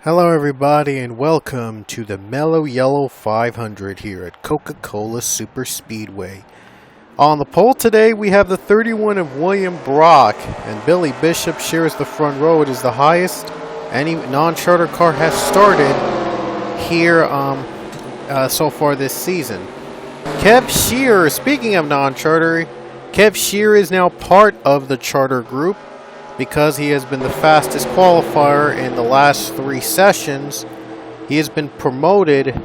Hello everybody and welcome to the Mellow Yellow 500 here at Coca Cola Super Speedway. On the pole today we have the 31 of William Brock, and Billy Bishop shares the front row. It is the highest any non-charter car has started here so far this season. Kev Shear, speaking of non-charter, Kev Shear is now part of the charter group, because he has been the fastest qualifier in the last 3 sessions. He has been promoted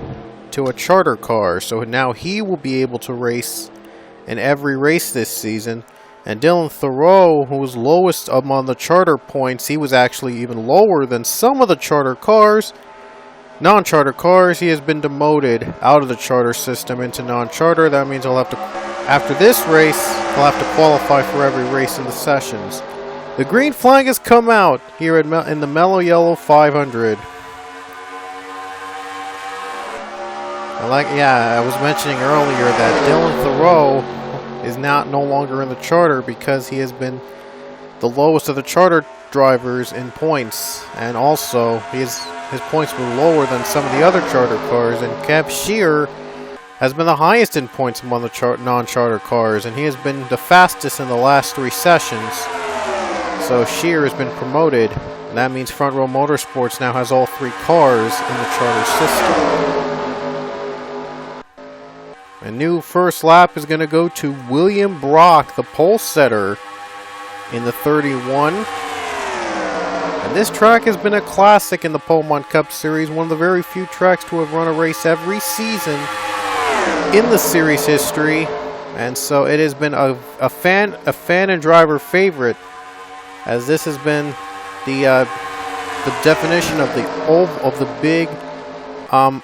to a charter car, so now he will be able to race in every race this season. And Dylan Thoreau, who was lowest among the charter points, he was actually even lower than some of the charter cars. Non-charter cars, he has been demoted out of the charter system into non-charter. That means he'll have to, after this race, he'll have to qualify for every race in the sessions. The green flag has come out here in the Mellow Yellow 500. I was mentioning earlier that Dylan Thoreau is no longer in the charter because he has been the lowest of the charter drivers in points, and also his points were lower than some of the other charter cars. And Kev Shear has been the highest in points among the non-charter cars, and he has been the fastest in the last 3 sessions. So Shear has been promoted, and that means Front Row Motorsports now has all 3 cars in the charter system. A new first lap is going to go to William Brock, the pole setter, in the 31. And this track has been a classic in the Pomont Cup Series, one of the very few tracks to have run a race every season in the series history. And so it has been a fan and driver favorite, as this has been the definition of the big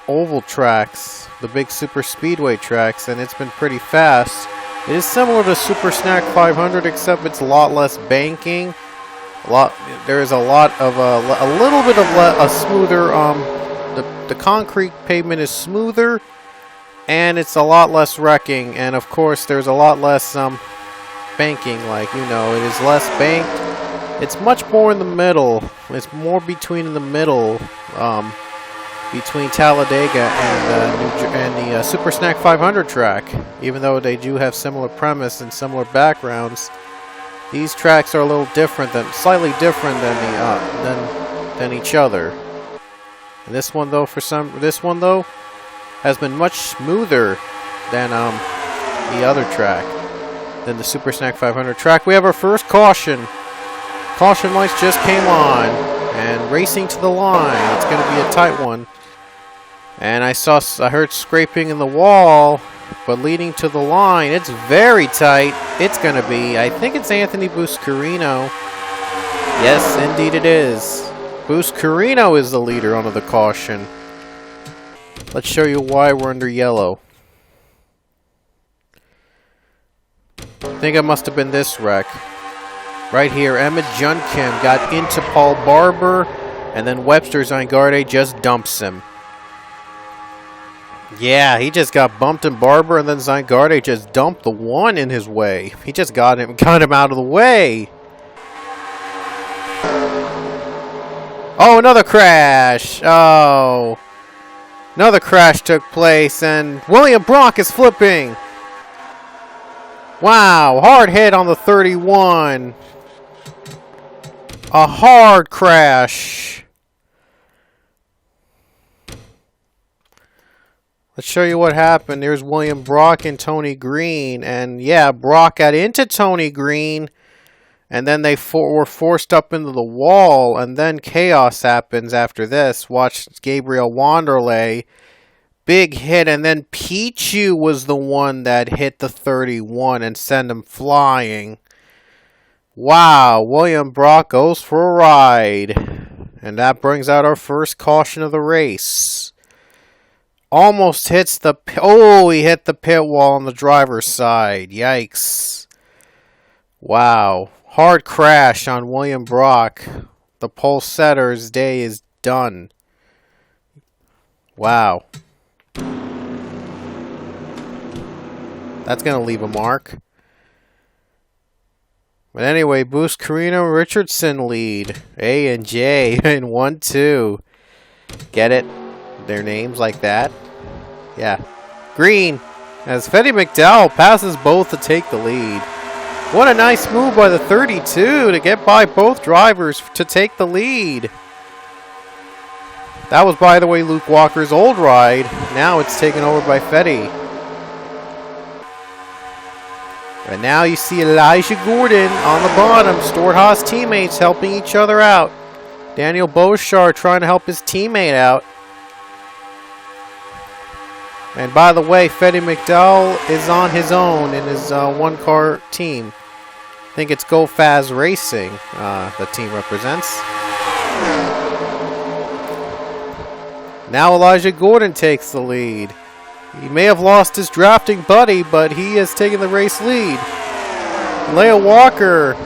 oval tracks, the big super speedway tracks, and it's been pretty fast. It is similar to Super Snack 500, except it's a lot less banking. There is a little bit of a smoother. The concrete pavement is smoother, and it's a lot less wrecking. And of course, there's a lot less banking. It is less banked. It's much more in the middle. It's more between between Talladega and the Super Snack 500 track. Even though they do have similar premise and similar backgrounds, these tracks are a little different, slightly different than each other. And this one though, has been much smoother than the other track, than the Super Snack 500 track. We have our first caution. Caution lights just came on, and racing to the line. It's going to be a tight one. And I heard scraping in the wall, but leading to the line, it's very tight. It's going to be, I think it's Anthony Buscarino. Yes, indeed it is. Buscarino is the leader under the caution. Let's show you why we're under yellow. I think it must have been this wreck. Right here, Emmett Junkim got into Paul Barber, and then Webster Zangarde just dumps him. Yeah, he just got bumped in Barber, and then Zangarde just dumped the one in his way. He just got him out of the way. Oh, another crash. Oh. Another crash took place, and William Brock is flipping. Wow, hard hit on the 31. A hard crash. Let's show you what happened. There's William Brock and Tony Green. And yeah, Brock got into Tony Green, and then they were forced up into the wall. And then chaos happens after this. Watch Gabriel Wanderlei. Big hit. And then Pichu was the one that hit the 31 and sent him flying. Wow, William Brock goes for a ride. And that brings out our first caution of the race. Almost hits the... Oh, he hit the pit wall on the driver's side. Yikes. Wow. Hard crash on William Brock. The pole setter's day is done. Wow. That's going to leave a mark. But anyway, Buscarino Richardson lead. A and J in 1-2. Get it? Their names like that? Yeah. Green, as Fetty McDowell passes both to take the lead. What a nice move by the 32 to get by both drivers to take the lead. That was, by the way, Luke Walker's old ride. Now it's taken over by Fetty. And now you see Elijah Gordon on the bottom. Stewart-Haas teammates helping each other out. Daniel Beauchard trying to help his teammate out. And by the way, Fetty McDowell is on his own in his one-car team. I think it's Go Faz Racing the team represents. Now Elijah Gordon takes the lead. He may have lost his drafting buddy, but he has taken the race lead. Leia Walker,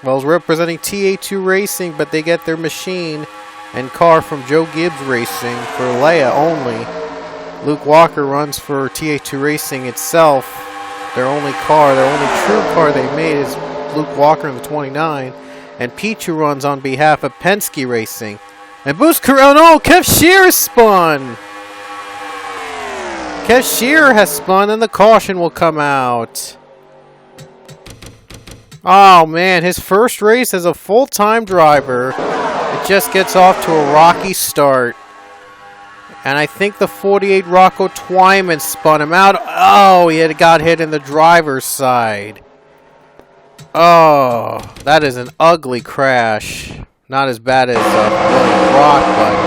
well, is representing TA2 Racing, but they get their machine and car from Joe Gibbs Racing for Leia only. Luke Walker runs for TA2 Racing itself. Their only car, their only true car they made is Luke Walker in the 29. And Pichu runs on behalf of Penske Racing. And Boost Corral, no, Kev Shear spun! Kev Shear has spun and the caution will come out. Oh man, his first race as a full-time driver. It just gets off to a rocky start. And I think the 48 Rocco Twyman spun him out. Oh, he had got hit in the driver's side. Oh, that is an ugly crash. Not as bad as William Brock, but...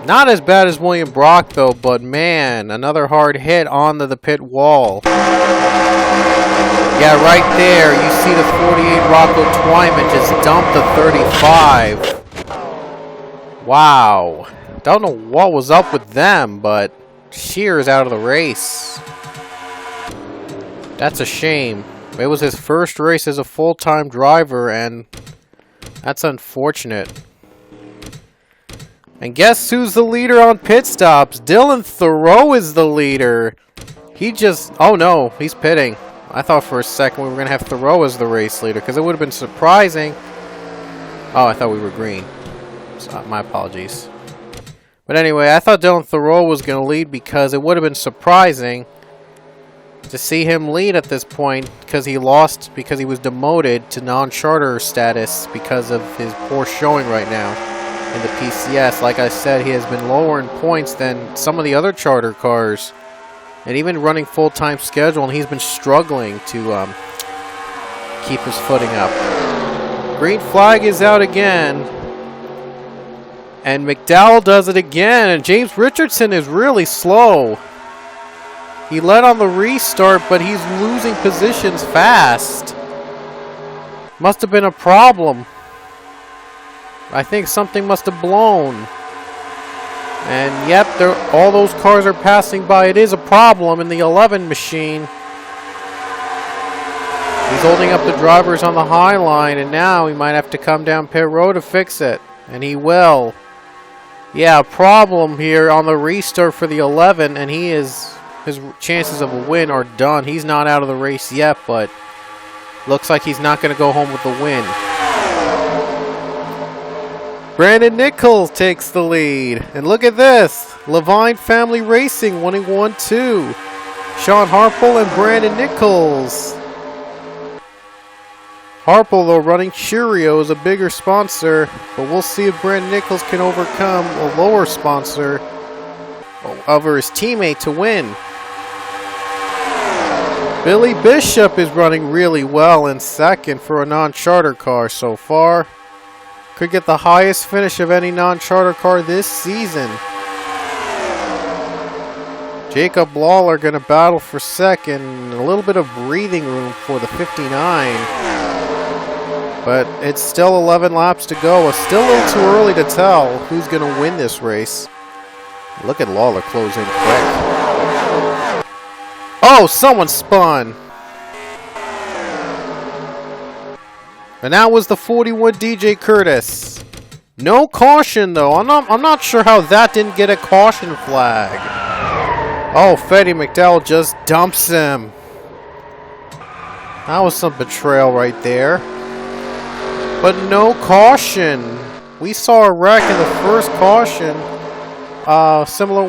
Not as bad as William Brock, though, but man, another hard hit onto the pit wall. Yeah, right there, you see the 48 Rocco Twyman just dumped the 35. Wow. Don't know what was up with them, but Shear's out of the race. That's a shame. It was his first race as a full-time driver, and that's unfortunate. And guess who's the leader on pit stops? Dylan Thoreau is the leader. He just... Oh no, he's pitting. I thought for a second we were going to have Thoreau as the race leader, because it would have been surprising. Oh, I thought we were green. So, my apologies. But anyway, I thought Dylan Thoreau was going to lead because it would have been surprising to see him lead at this point because he lost, because he was demoted to non-charter status because of his poor showing right now in the PCS. Like I said, he has been lower in points than some of the other charter cars and even running full-time schedule, and he's been struggling to keep his footing up. Green flag is out again. And McDowell does it again, and James Richardson is really slow. He led on the restart, but he's losing positions fast. Must have been a problem. I think something must have blown. And yep, all those cars are passing by. It is a problem in the 11 machine. He's holding up the drivers on the high line, and now he might have to come down pit road to fix it. And he will. Yeah, problem here on the restart for the 11, and his chances of a win are done. He's not out of the race yet, but looks like he's not going to go home with the win. Brandon Nichols takes the lead. And look at this. Levine Family Racing winning 1-2. Sean Harple and Brandon Nichols. Harple, though, running Cheerios, a bigger sponsor, but we'll see if Brandon Nichols can overcome a lower sponsor over his teammate to win. Billy Bishop is running really well in second for a non-charter car so far. Could get the highest finish of any non-charter car this season. Jacob Lawler going to battle for second. A little bit of breathing room for the 59. But it's still 11 laps to go. It's still a little too early to tell who's going to win this race. Look at Lawler close in quick. Oh, someone spun. And that was the 41 DJ Curtis. No caution though. I'm not sure how that didn't get a caution flag. Oh, Fetty McDowell just dumps him. That was some betrayal right there. but no caution. We saw a wreck in the first caution. Similar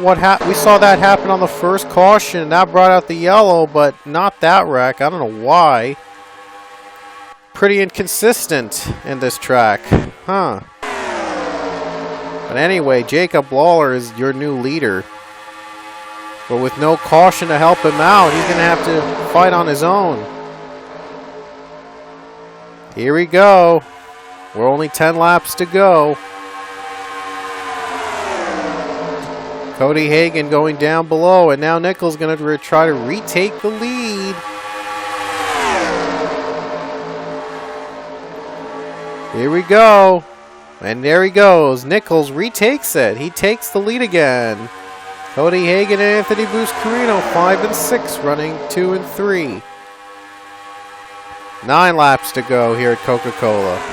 we saw that happen on the first caution. That brought out the yellow, but not that wreck. I don't know why. Pretty inconsistent in this track. Huh. But anyway, Jacob Lawler is your new leader. But with no caution to help him out, he's going to have to fight on his own. Here we go. We're only 10 laps to go. Cody Hagan going down below, and now Nichols going to try to retake the lead. Here we go. And there he goes. Nichols retakes it. He takes the lead again. Cody Hagan and Anthony Buscarino, 5 and 6, running 2 and 3. 9 laps to go here at Coca Cola.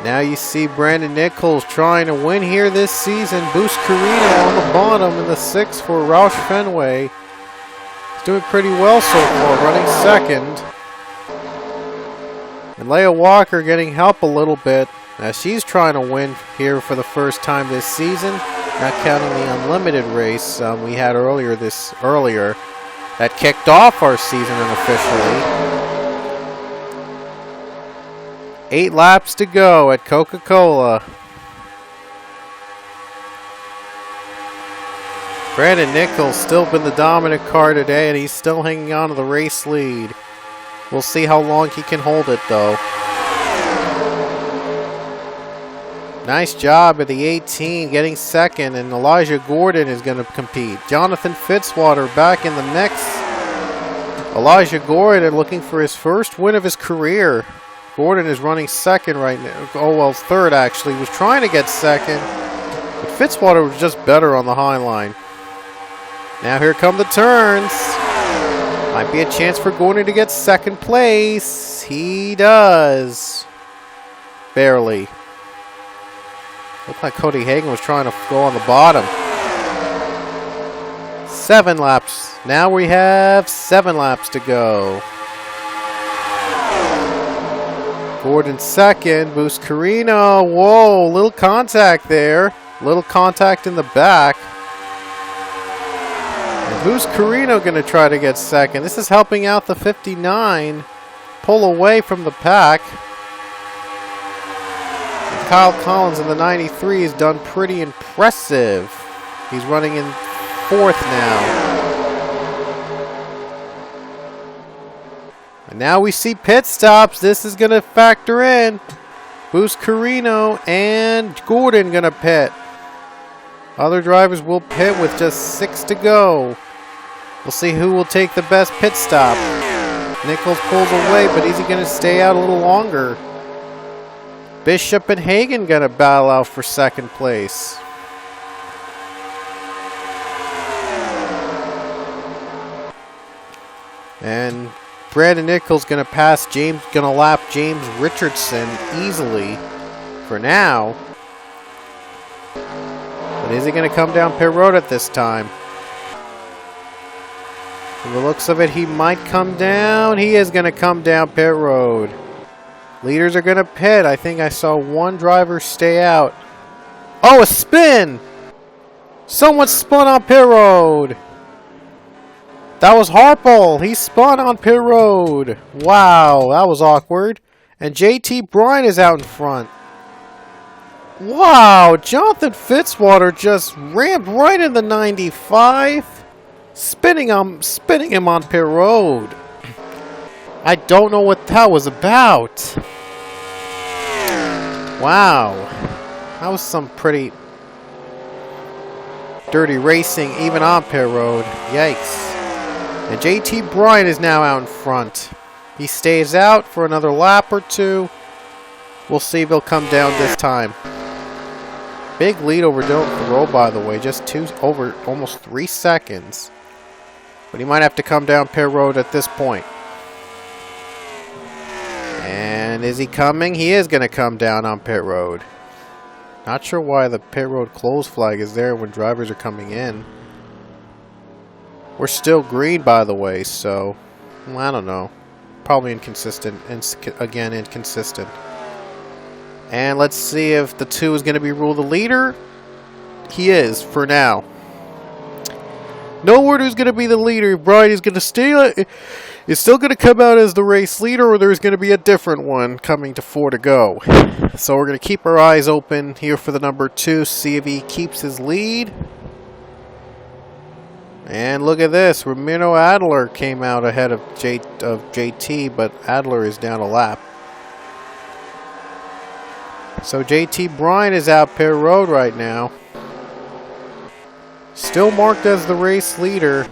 Now you see Brandon Nichols trying to win here this season. Buscarino on the bottom in the 6 for Roush Fenway. He's doing pretty well so far, running second. And Leia Walker getting help a little bit as she's trying to win here for the first time this season. Not counting the unlimited race we had earlier that kicked off our season unofficially. 8 laps to go at Coca Cola. Brandon Nichols still been the dominant car today, and he's still hanging on to the race lead. We'll see how long he can hold it, though. Nice job at the 18, getting second, and Elijah Gordon is going to compete. Jonathan Fitzwater back in the mix. Elijah Gordon looking for his first win of his career. Gordon is running second right now. Oh, well, third, actually. Was trying to get second, but Fitzwater was just better on the high line. Now here come the turns. Might be a chance for Gordon to get second place. He does. Barely. Looked like Cody Hagan was trying to go on the bottom. 7 laps. Now we have 7 laps to go. Gordon second. Buscarino. Whoa, little contact there. Little contact in the back. And Buscarino going to try to get second. This is helping out the 59. Pull away from the pack. And Kyle Collins in the 93 has done pretty impressive. He's running in 4th now. And now we see pit stops. This is going to factor in. Buscarino and Gordon going to pit. Other drivers will pit with just 6 to go. We'll see who will take the best pit stop. Nichols pulls away, but is he going to stay out a little longer? Bishop and Hagan going to battle out for second place. And Brandon Nichols going to lap James Richardson easily for now. But is he going to come down pit road at this time? From the looks of it, he might come down. He is going to come down pit road. Leaders are going to pit. I think I saw one driver stay out. Oh, a spin! Someone spun on pit road. That was Harple. He spun on pit road. Wow, that was awkward. And JT Bryan is out in front. Wow, Jonathan Fitzwater just rammed right in the 95. Spinning him on pit road. I don't know what that was about. Wow. That was some pretty dirty racing even on pit road. Yikes. And JT Bryan is now out in front. He stays out for another lap or two. We'll see if he'll come down this time. Big lead over Dylan Thoreau, by the way. Just over almost 3 seconds. But he might have to come down pit road at this point. And is he coming? He is going to come down on pit road. Not sure why the pit road close flag is there when drivers are coming in. We're still green, by the way, so I don't know. Probably inconsistent. Again, inconsistent. And let's see if the 2 is going to be rule the leader. He is, for now. No word who's going to be the leader. If Brian is going to stay, is still going to come out as the race leader, or there's going to be a different one coming to 4 to go. So we're going to keep our eyes open here for the number 2, see if he keeps his lead. And look at this. Ramiro Adler came out ahead of JT, but Adler is down a lap. So JT Bryan is out pit road right now. Still marked as the race leader.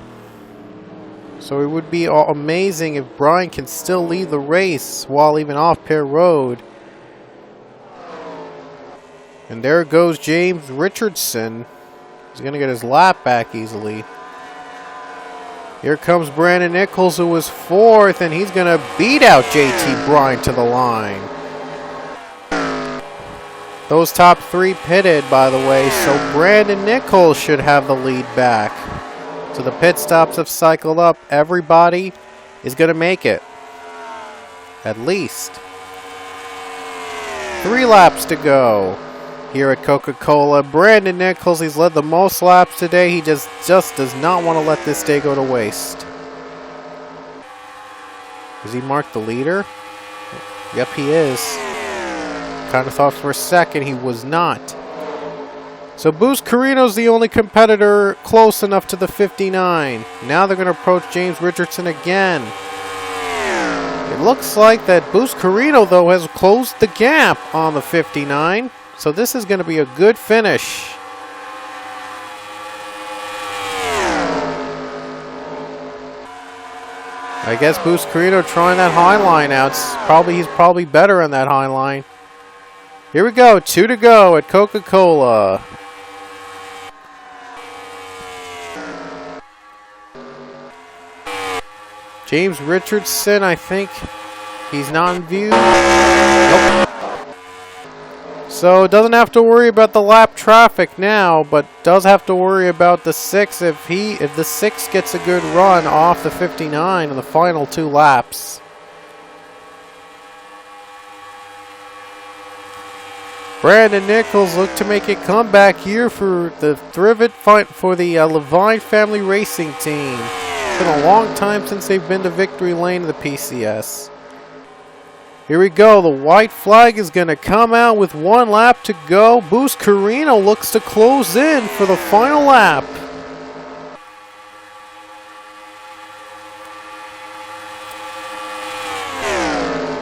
So it would be amazing if Bryan can still lead the race while even off pit road. And there goes James Richardson. He's going to get his lap back easily. Here comes Brandon Nichols, who was 4th, and he's going to beat out JT Bryan to the line. Those top 3 pitted, by the way, so Brandon Nichols should have the lead back. So the pit stops have cycled up. Everybody is going to make it. At least. 3 laps to go here at Coca Cola. Brandon Nichols, he's led the most laps today. He just does not want to let this day go to waste. Is he marked the leader? Yep, he is. Kind of thought for a second he was not. So Boost Carino's the only competitor close enough to the 59. Now they're going to approach James Richardson again. It looks like that Boost Carino, though, has closed the gap on the 59. So this is going to be a good finish. I guess Boost Carino trying that high line out. He's probably better on that high line. Here we go, 2 to go at Coca Cola. James Richardson, I think he's not in view. Nope. So doesn't have to worry about the lap traffic now, but does have to worry about the 6 if the 6 gets a good run off the 59 in the final 2 laps. Brandon Nichols looked to make a comeback here for the Thrivet fight for the Levine family racing team. It's been a long time since they've been to victory lane of the PCS. Here we go. The white flag is going to come out with 1 lap to go. Boost Carino looks to close in for the final lap.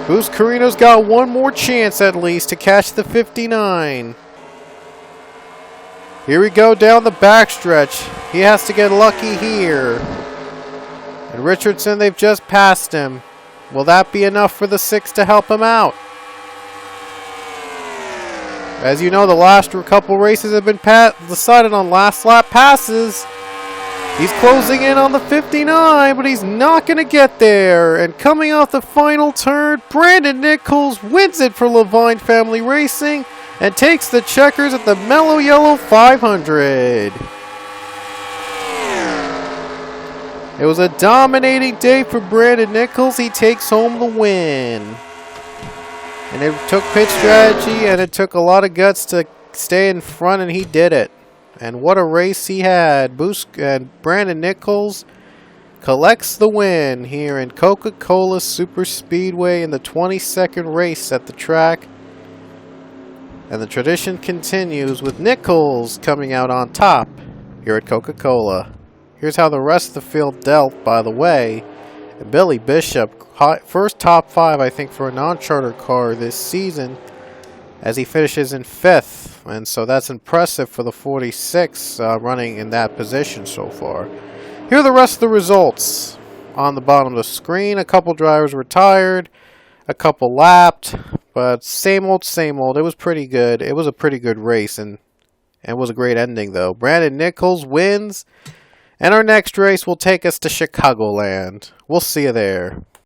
Boost Carino's got 1 more chance at least to catch the 59. Here we go down the backstretch. He has to get lucky here. And Richardson, they've just passed him. Will that be enough for the 6 to help him out? As you know, the last couple races have been decided on last lap passes. He's closing in on the 59, but he's not going to get there. And coming off the final turn, Brandon Nichols wins it for Levine Family Racing and takes the checkers at the Mellow Yellow 500. It was a dominating day for Brandon Nichols. He takes home the win. And it took pit strategy and it took a lot of guts to stay in front, and he did it. And what a race he had. Brandon Nichols collects the win here in Coca Cola Super Speedway in the 22nd race at the track. And the tradition continues with Nichols coming out on top here at Coca Cola. Here's how the rest of the field dealt, by the way. Billy Bishop, first top 5, I think, for a non-charter car this season, as he finishes in 5th. And so that's impressive for the 46 running in that position so far. Here are the rest of the results on the bottom of the screen. A couple drivers retired, a couple lapped, but same old, same old. It was pretty good. It was a pretty good race, and it was a great ending, though. Brandon Nichols wins, and our next race will take us to Chicagoland. We'll see you there.